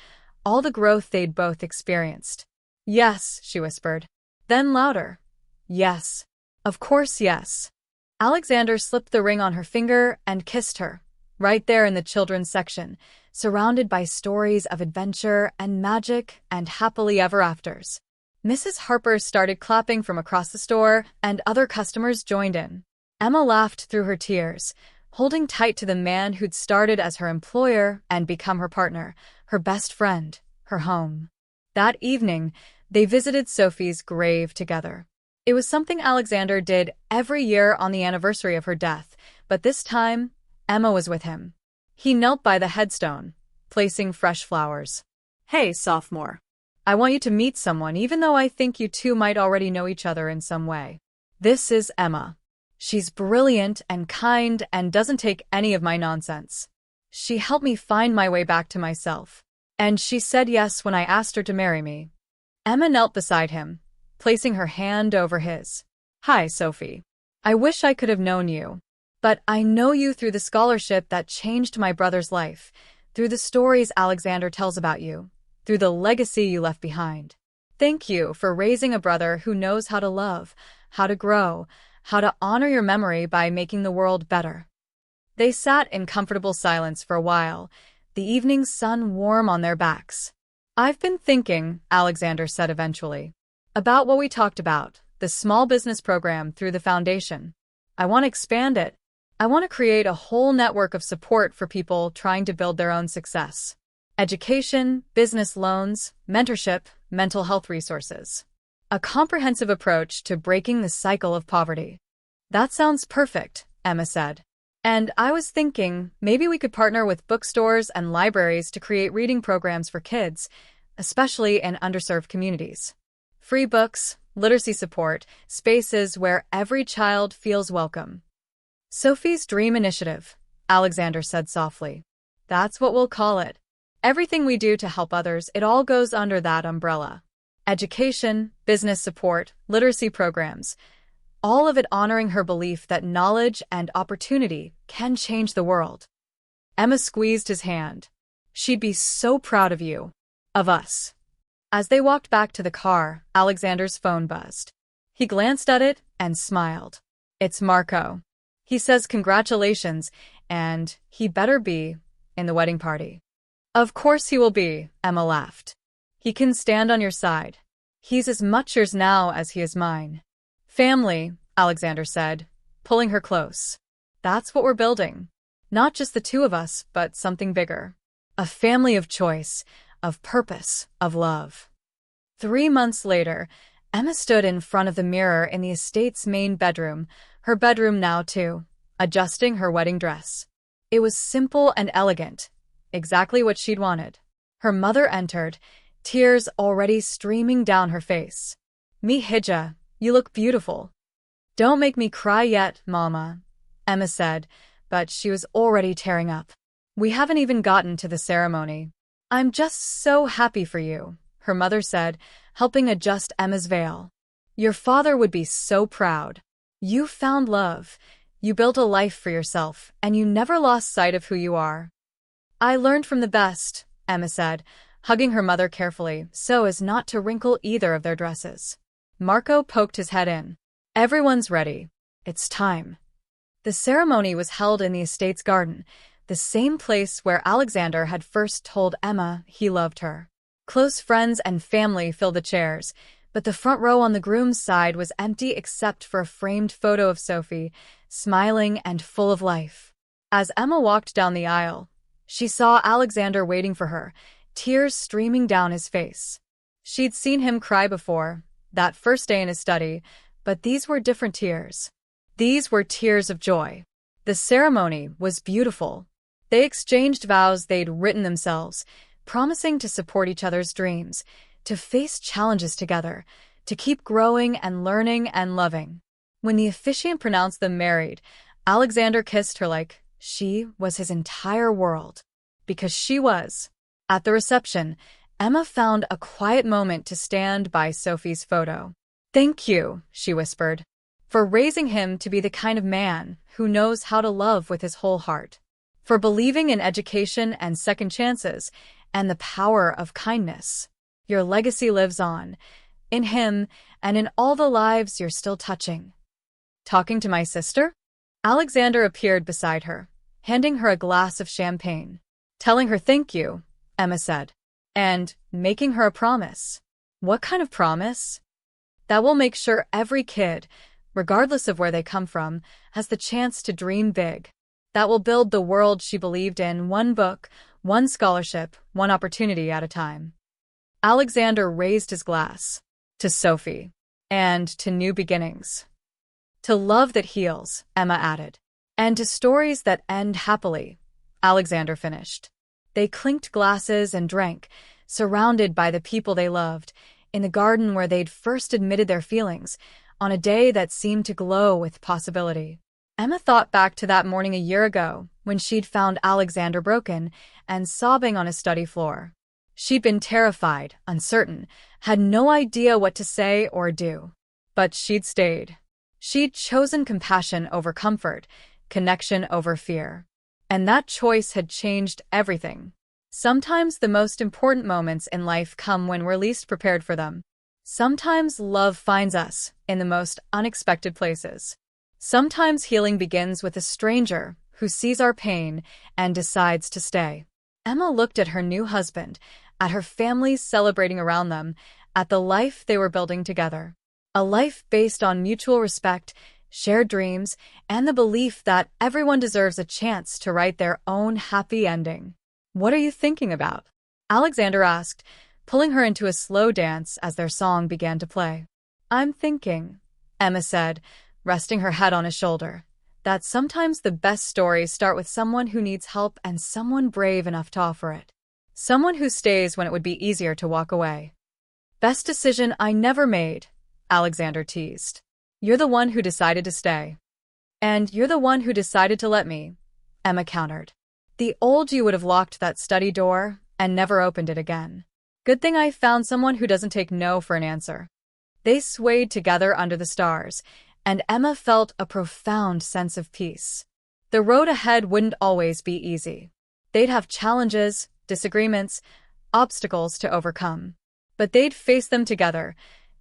all the growth they'd both experienced. "Yes," she whispered. Then louder. "Yes. Of course, yes." Alexander slipped the ring on her finger and kissed her, right there in the children's section, surrounded by stories of adventure and magic and happily ever afters. Mrs. Harper started clapping from across the store, and other customers joined in. Emma laughed through her tears, holding tight to the man who'd started as her employer and become her partner, her best friend, her home. That evening, they visited Sophie's grave together. It was something Alexander did every year on the anniversary of her death, but this time, Emma was with him. He knelt by the headstone, placing fresh flowers. "Hey, sophomore. "I want you to meet someone, even though I think you two might already know each other in some way. This is Emma. She's brilliant and kind and doesn't take any of my nonsense. She helped me find my way back to myself. And she said yes when I asked her to marry me." Emma knelt beside him, placing her hand over his. "Hi, Sophie. I wish I could have known you. But I know you through the scholarship that changed my brother's life, through the stories Alexander tells about you, through the legacy you left behind. Thank you for raising a brother who knows how to love, how to grow, how to honor your memory by making the world better." They sat in comfortable silence for a while, the evening sun warm on their backs. "I've been thinking," Alexander said eventually, "about what we talked about, the small business program through the foundation. I want to expand it. I want to create a whole network of support for people trying to build their own success. Education, business loans, mentorship, mental health resources. A comprehensive approach to breaking the cycle of poverty." "That sounds perfect," Emma said. "And I was thinking maybe we could partner with bookstores and libraries to create reading programs for kids, especially in underserved communities. Free books, literacy support, spaces where every child feels welcome." "Sophie's Dream Initiative," Alexander said softly. "That's what we'll call it. Everything we do to help others, it all goes under that umbrella. Education, business support, literacy programs, all of it honoring her belief that knowledge and opportunity can change the world." Emma squeezed his hand. "She'd be so proud of you. Of us." As they walked back to the car, Alexander's phone buzzed. He glanced at it and smiled. "It's Marco. He says congratulations, and he better be in the wedding party." "Of course he will be," Emma laughed. "He can stand on your side. He's as much yours now as he is mine." "Family," Alexander said, pulling her close. "That's what we're building. Not just the two of us, but something bigger. A family of choice, of purpose, of love." 3 months later, Emma stood in front of the mirror in the estate's main bedroom, her bedroom now too, adjusting her wedding dress. It was simple and elegant, exactly what she'd wanted. Her mother entered, tears already streaming down her face. "Mihija, you look beautiful." "Don't make me cry yet, Mama," Emma said, but she was already tearing up. "We haven't even gotten to the ceremony." "I'm just so happy for you," her mother said, helping adjust Emma's veil. "Your father would be so proud. You found love, you built a life for yourself, and you never lost sight of who you are." "I learned from the best," Emma said, hugging her mother carefully so as not to wrinkle either of their dresses. Marco poked his head in. "Everyone's ready. It's time." The ceremony was held in the estate's garden, the same place where Alexander had first told Emma he loved her. Close friends and family filled the chairs, but the front row on the groom's side was empty except for a framed photo of Sophie, smiling and full of life. As Emma walked down the aisle, she saw Alexander waiting for her, tears streaming down his face. She'd seen him cry before, that first day in his study, but these were different tears. These were tears of joy. The ceremony was beautiful. They exchanged vows they'd written themselves, promising to support each other's dreams, to face challenges together, to keep growing and learning and loving. When the officiant pronounced them married, Alexander kissed her like she was his entire world. Because she was. At the reception, Emma found a quiet moment to stand by Sophie's photo. "Thank you," she whispered, "for raising him to be the kind of man who knows how to love with his whole heart. For believing in education and second chances, and the power of kindness. Your legacy lives on, in him and in all the lives you're still touching. Talking to my sister? Alexander appeared beside her, handing her a glass of champagne. Telling her thank you, Emma said, and making her a promise. What kind of promise? That will make sure every kid, regardless of where they come from, has the chance to dream big. That will build the world she believed in, one book, one scholarship, one opportunity at a time. Alexander raised his glass. To Sophie. And to new beginnings. To love that heals, Emma added. And to stories that end happily, Alexander finished. They clinked glasses and drank, surrounded by the people they loved, in the garden where they'd first admitted their feelings, on a day that seemed to glow with possibility. Emma thought back to that morning a year ago, when she'd found Alexander broken and sobbing on his study floor. She'd been terrified, uncertain, had no idea what to say or do. But she'd stayed. She'd chosen compassion over comfort, connection over fear. And that choice had changed everything. Sometimes the most important moments in life come when we're least prepared for them. Sometimes love finds us in the most unexpected places. Sometimes healing begins with a stranger who sees our pain and decides to stay. Emma looked at her new husband, at her family celebrating around them, at the life they were building together. A life based on mutual respect, shared dreams, and the belief that everyone deserves a chance to write their own happy ending. What are you thinking about? Alexander asked, pulling her into a slow dance as their song began to play. I'm thinking, Emma said, resting her head on his shoulder, that sometimes the best stories start with someone who needs help and someone brave enough to offer it. Someone who stays when it would be easier to walk away. Best decision I never made, Alexander teased. You're the one who decided to stay. And you're the one who decided to let me, Emma countered. The old you would have locked that study door and never opened it again. Good thing I found someone who doesn't take no for an answer. They swayed together under the stars, and Emma felt a profound sense of peace. The road ahead wouldn't always be easy. They'd have challenges, disagreements, obstacles to overcome. But they'd face them together,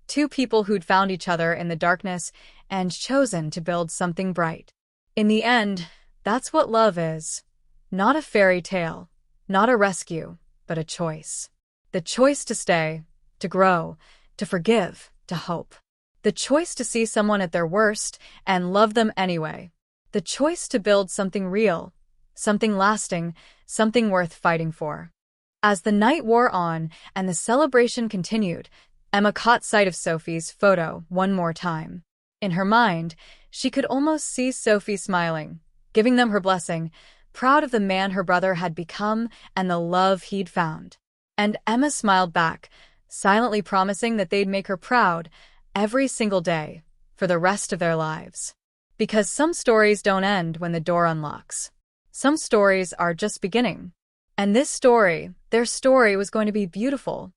two people who'd found each other in the darkness and chosen to build something bright. In the end, that's what love is. Not a fairy tale, not a rescue, but a choice. The choice to stay, to grow, to forgive, to hope. The choice to see someone at their worst and love them anyway. The choice to build something real, something lasting, something worth fighting for. As the night wore on and the celebration continued, Emma caught sight of Sophie's photo one more time. In her mind, she could almost see Sophie smiling, giving them her blessing, proud of the man her brother had become and the love he'd found. And Emma smiled back, silently promising that they'd make her proud every single day for the rest of their lives. Because some stories don't end when the door unlocks. Some stories are just beginning. And this story, their story, was going to be beautiful,